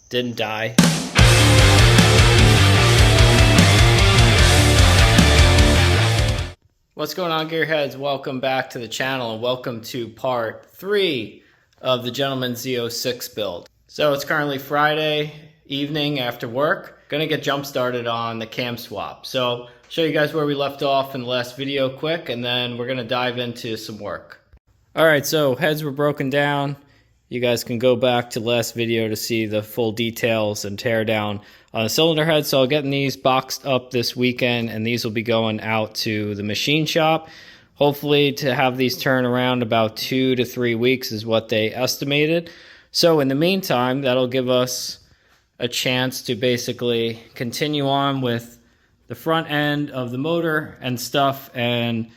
didn't die. What's going on, gearheads? Welcome back to the channel and welcome to part 3 of the Gentleman Z06 build. So it's currently Friday evening after work. Gonna get jump started on the cam swap. So show you guys where we left off in the last video quick, and then we're gonna dive into some work. All right, so heads were broken down. You guys can go back to the last video to see the full details and tear down on the cylinder head. So I'll get these boxed up this weekend, and these will be going out to the machine shop. Hopefully to have these turn around about 2 to 3 weeks is what they estimated. So in the meantime, that'll give us a chance to basically continue on with the front end of the motor and stuff and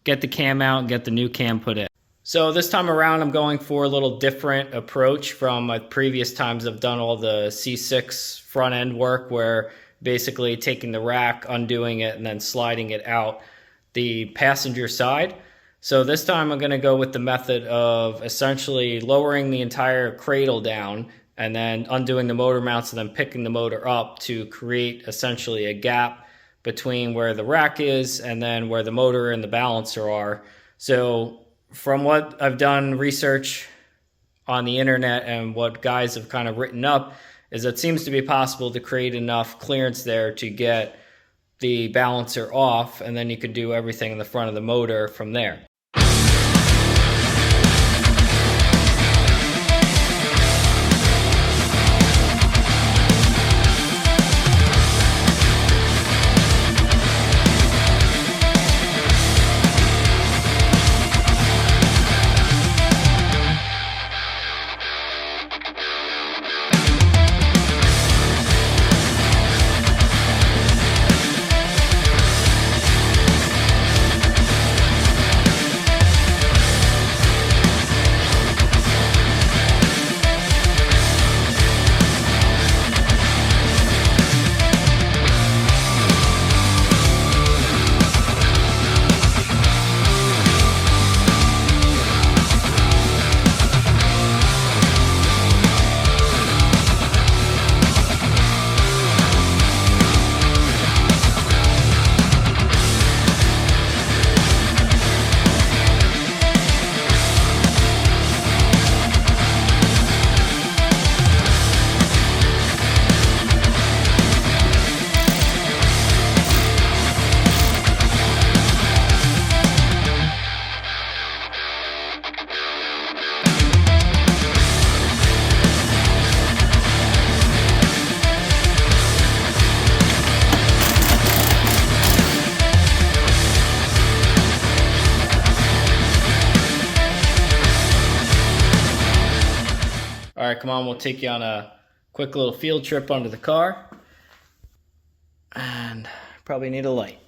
get the cam out and get the new cam put in. So this time around, I'm going for a little different approach from my previous times. I've done all the C6 front end work where basically taking the rack, undoing it, and then sliding it out the passenger side. So this time I'm going to go with the method of essentially lowering the entire cradle down and then undoing the motor mounts and then picking the motor up to create essentially a gap between where the rack is and then where the motor and the balancer are. So from what I've done research on the internet and what guys have kind of written up, is it seems to be possible to create enough clearance there to get the balancer off, and then you could do everything in the front of the motor from there. All right, come on, we'll take you on a quick little field trip under the car. And probably need a light.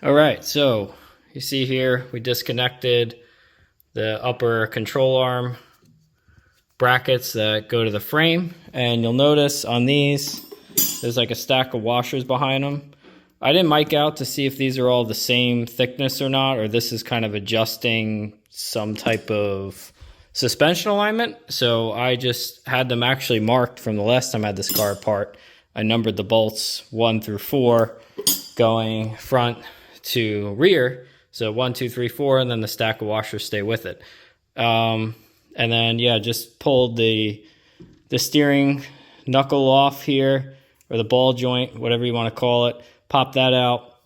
All right, so you see here, we disconnected the upper control arm brackets that go to the frame. And you'll notice on these, there's like a stack of washers behind them. I didn't mic out to see if these are all the same thickness or not, or this is kind of adjusting some type of suspension alignment. So I just had them actually marked from the last time I had this car apart. I numbered the bolts 1 through 4 going front to rear. So 1, 2, 3, 4, and then the stack of washers stay with it. And then, yeah, just pulled the steering knuckle off here, or the ball joint, whatever you want to call it. Pop that out.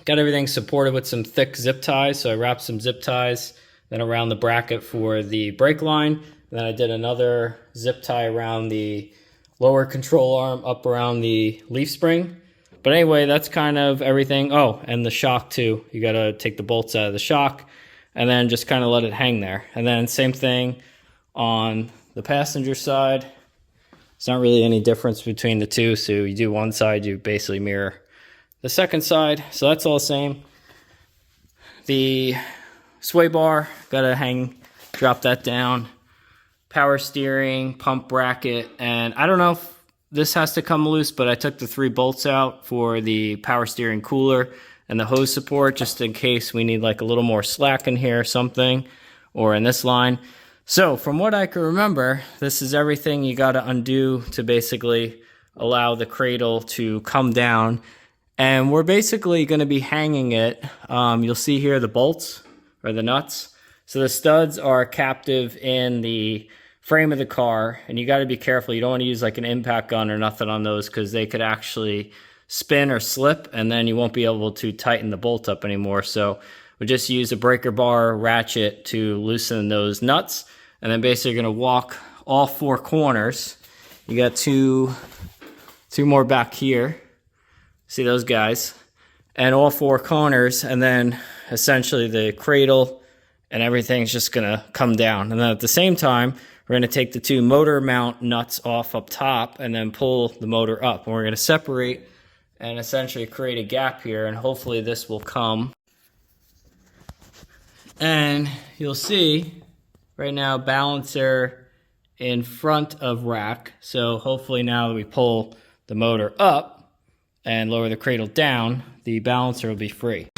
Got everything supported with some thick zip ties. So I wrapped some zip ties then around the bracket for the brake line. And then I did another zip tie around the lower control arm up around the leaf spring. But anyway, that's kind of everything. Oh, and the shock too. You got to take the bolts out of the shock and then just kind of let it hang there. And then same thing on the passenger side. It's not really any difference between the two. So you do one side, you basically mirror the second side. So that's all the same. The sway bar, gotta drop that down. Power steering, pump bracket, and I don't know if this has to come loose, but I took the 3 bolts out for the power steering cooler, and the hose support, just in case we need like a little more slack in here or something, or in this line. So from what I can remember, this is everything you got to undo to basically allow the cradle to come down. And we're basically going to be hanging it. You'll see here the bolts or the nuts. So the studs are captive in the frame of the car, and you got to be careful. You don't want to use like an impact gun or nothing on those, because they could actually spin or slip, and then you won't be able to tighten the bolt up anymore. So we just use a breaker bar ratchet to loosen those nuts. And then basically you're going to walk all four corners. You got two more back here. See those guys? And all four corners, and then essentially the cradle and everything's just going to come down. And then at the same time, we're going to take the two motor mount nuts off up top and then pull the motor up. And we're going to separate and essentially create a gap here, and hopefully this will come. And you'll see right now, balancer in front of rack. So hopefully now that we pull the motor up and lower the cradle down, the balancer will be free.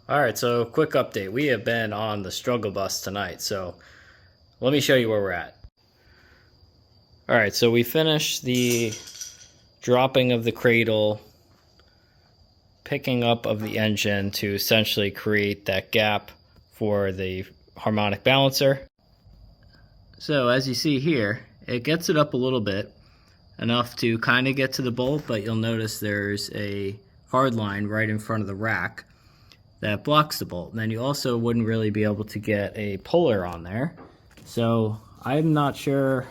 Alright, so quick update. We have been on the struggle bus tonight, so let me show you where we're at. Alright, so we finished the dropping of the cradle, picking up of the engine to essentially create that gap for the harmonic balancer. So as you see here, it gets it up a little bit, enough to kind of get to the bolt, but you'll notice there's a hard line right in front of the rack that blocks the bolt. And then you also wouldn't really be able to get a puller on there. So I'm not sure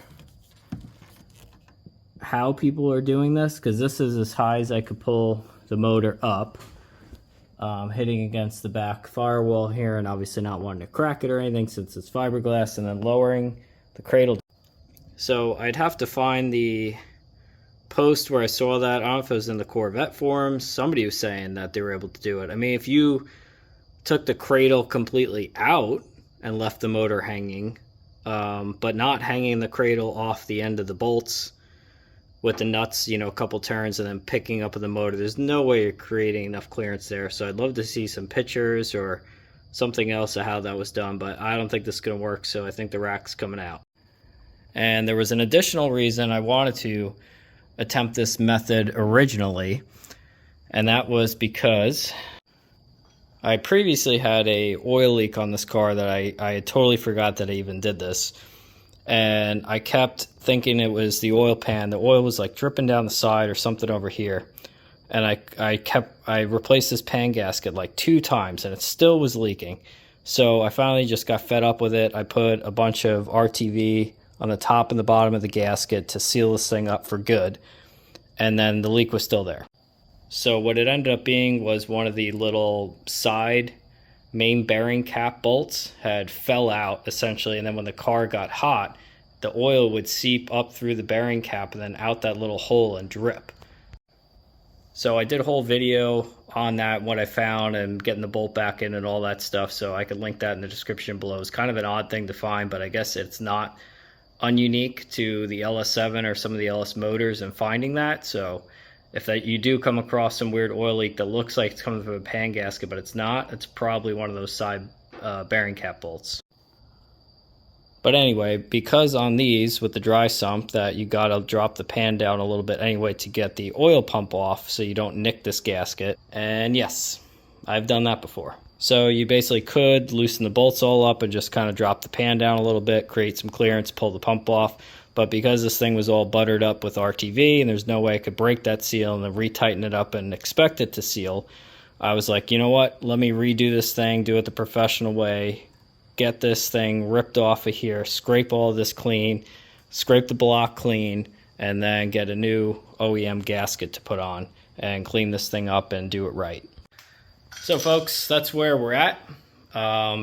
how people are doing this, because this is as high as I could pull the motor up, hitting against the back firewall here, and obviously not wanting to crack it or anything since it's fiberglass, and then lowering the cradle. So I'd have to find the post where I saw that. I don't know if it was in the Corvette forums. Somebody was saying that they were able to do it. I mean, if you took the cradle completely out and left the motor hanging, but not hanging the cradle off the end of the bolts with the nuts, you know, a couple turns and then picking up the motor, there's no way you're creating enough clearance there. So I'd love to see some pictures or something else of how that was done, but I don't think this is going to work, so I think the rack's coming out. And there was an additional reason I wanted to attempt this method originally, and that was because I previously had a oil leak on this car that I had totally forgot that I even did this, and I kept thinking it was the oil pan. The oil was like dripping down the side or something over here, and I replaced this pan gasket like 2 times and it still was leaking. So I finally just got fed up with it. I put a bunch of RTV on the top and the bottom of the gasket to seal this thing up for good, and then the leak was still there. So what it ended up being was one of the little side main bearing cap bolts had fell out essentially, and then when the car got hot, the oil would seep up through the bearing cap and then out that little hole and drip. So I did a whole video on that, what I found, and getting the bolt back in and all that stuff, so I could link that in the description below. It's kind of an odd thing to find, but I guess it's not ununique to the LS7 or some of the LS motors and finding that. So if you do come across some weird oil leak that looks like it's coming from a pan gasket but it's not, it's probably one of those side bearing cap bolts. But anyway, because on these with the dry sump that you gotta drop the pan down a little bit anyway to get the oil pump off so you don't nick this gasket. And yes, I've done that before. So you basically could loosen the bolts all up and just kind of drop the pan down a little bit, create some clearance, pull the pump off. But because this thing was all buttered up with RTV and there's no way I could break that seal and then retighten it up and expect it to seal, I was like, you know what, let me redo this thing, do it the professional way, get this thing ripped off of here, scrape all of this clean, scrape the block clean, and then get a new OEM gasket to put on and clean this thing up and do it right. So folks, that's where we're at.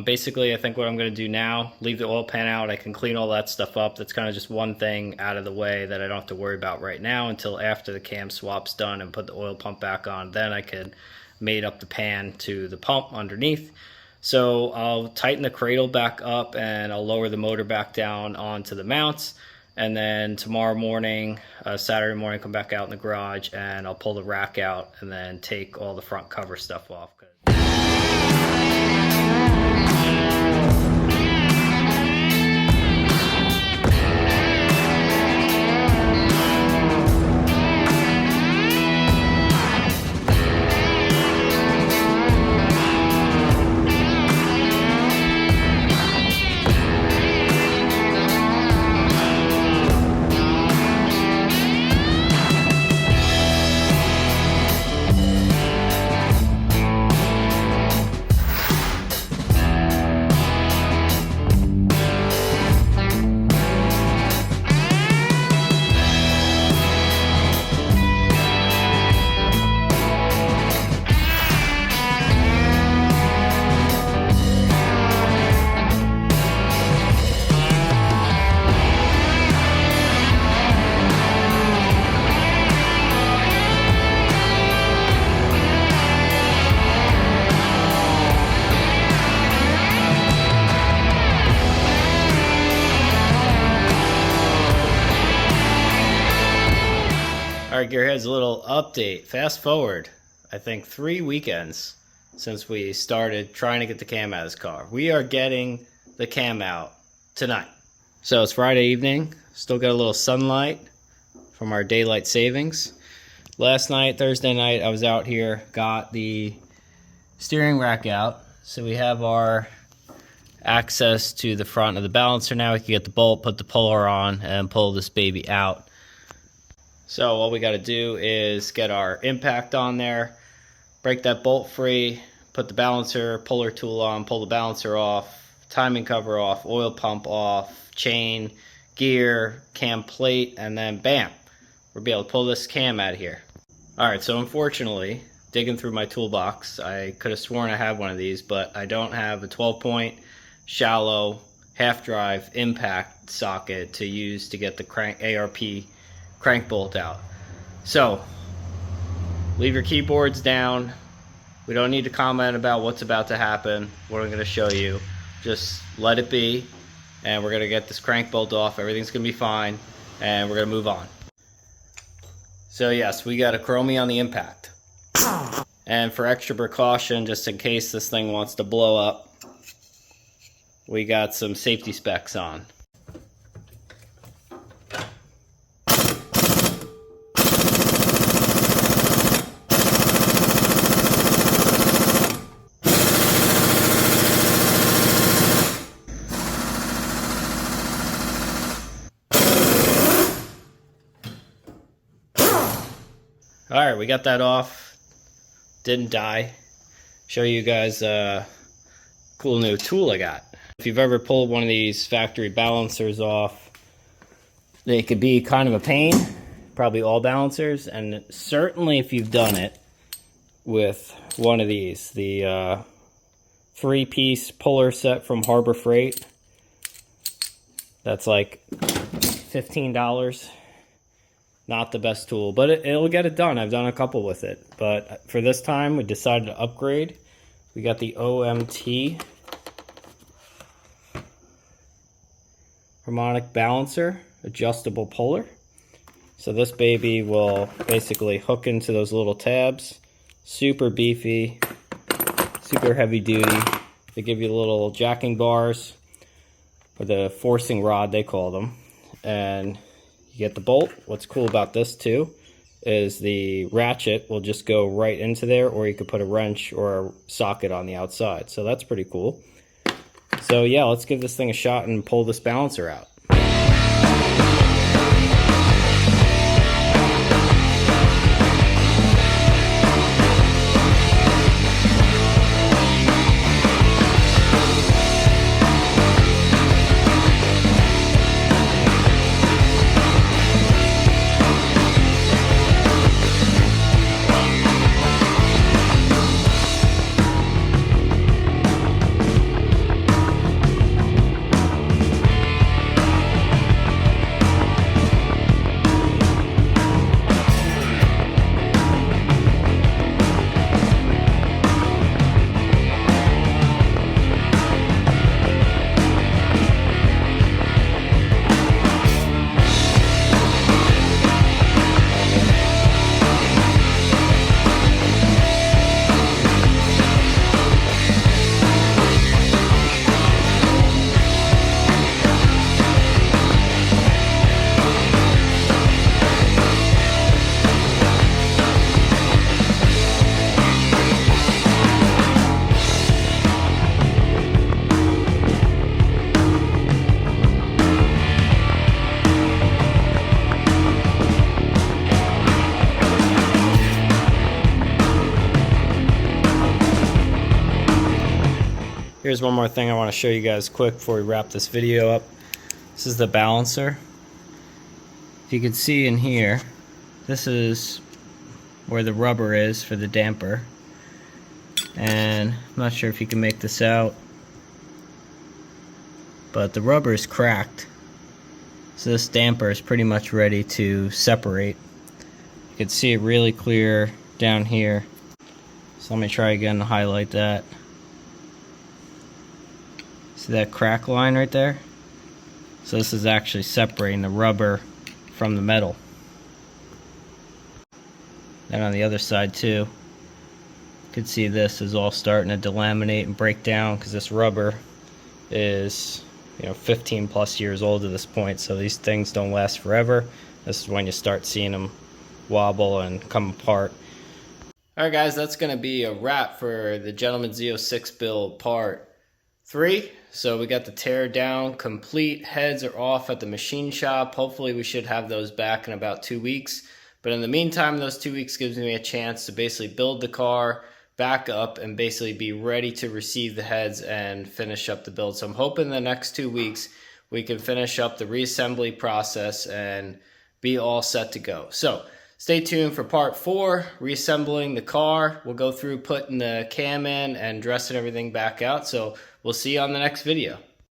Basically, I think what I'm going to do now, leave the oil pan out. I can clean all that stuff up. That's kind of just one thing out of the way that I don't have to worry about right now until after the cam swap's done and put the oil pump back on. Then I could mate up the pan to the pump underneath. So I'll tighten the cradle back up and I'll lower the motor back down onto the mounts. And then tomorrow morning, Saturday morning, come back out in the garage and I'll pull the rack out and then take all the front cover stuff off. Alright, Gearheads, a little update. Fast forward, I think 3 weekends since we started trying to get the cam out of this car. We are getting the cam out tonight. So it's Friday evening, still got a little sunlight from our daylight savings. Last night, Thursday night, I was out here, got the steering rack out. So we have our access to the front of the balancer now. We can get the bolt, put the puller on, and pull this baby out. So all we got to do is get our impact on there, break that bolt free, put the balancer, puller tool on, pull the balancer off, timing cover off, oil pump off, chain, gear, cam plate, and then bam, we'll be able to pull this cam out of here. Alright, so unfortunately, digging through my toolbox, I could have sworn I had one of these, but I don't have a 12-point shallow half drive impact socket to use to get the ARP crank bolt out. So leave your keyboards down. We don't need to comment about what's about to happen, what I'm going to show you. Just let it be, and we're going to get this crank bolt off. Everything's going to be fine, and we're going to move on. So yes, we got a chromie on the impact, and for extra precaution, just in case this thing wants to blow up, we got some safety specs on. Alright, we got that off. Didn't die. Show you guys a cool new tool I got. If you've ever pulled one of these factory balancers off, they could be kind of a pain. Probably all balancers, and certainly if you've done it with one of these, the 3-piece puller set from Harbor Freight. That's like $15. Not the best tool, but it'll get it done. I've done a couple with it, but for this time we decided to upgrade. We got the OMT harmonic balancer adjustable puller. So this baby will basically hook into those little tabs. Super beefy, super heavy duty. They give you little jacking bars, or the forcing rod they call them, and you get the bolt. What's cool about this too is the ratchet will just go right into there, or you could put a wrench or a socket on the outside. So that's pretty cool. So yeah, let's give this thing a shot and pull this balancer out. Here's one more thing I want to show you guys quick before we wrap this video up. This is the balancer. If you can see in here, this is where the rubber is for the damper. And I'm not sure if you can make this out, but the rubber is cracked. So this damper is pretty much ready to separate. You can see it really clear down here. So let me try again to highlight that. See that crack line right there? So this is actually separating the rubber from the metal. Then on the other side too, you can see this is all starting to delaminate and break down because this rubber is 15 plus years old at this point, so these things don't last forever. This is when you start seeing them wobble and come apart. Alright guys, that's going to be a wrap for the Gentleman Z06 build part 3. So we got the tear down complete. Heads are off at the machine shop. Hopefully we should have those back in about 2 weeks. But in the meantime, those 2 weeks gives me a chance to basically build the car back up and basically be ready to receive the heads and finish up the build. So I'm hoping the next 2 weeks we can finish up the reassembly process and be all set to go. So stay tuned for part 4, reassembling the car. We'll go through putting the cam in and dressing everything back out. So we'll see you on the next video.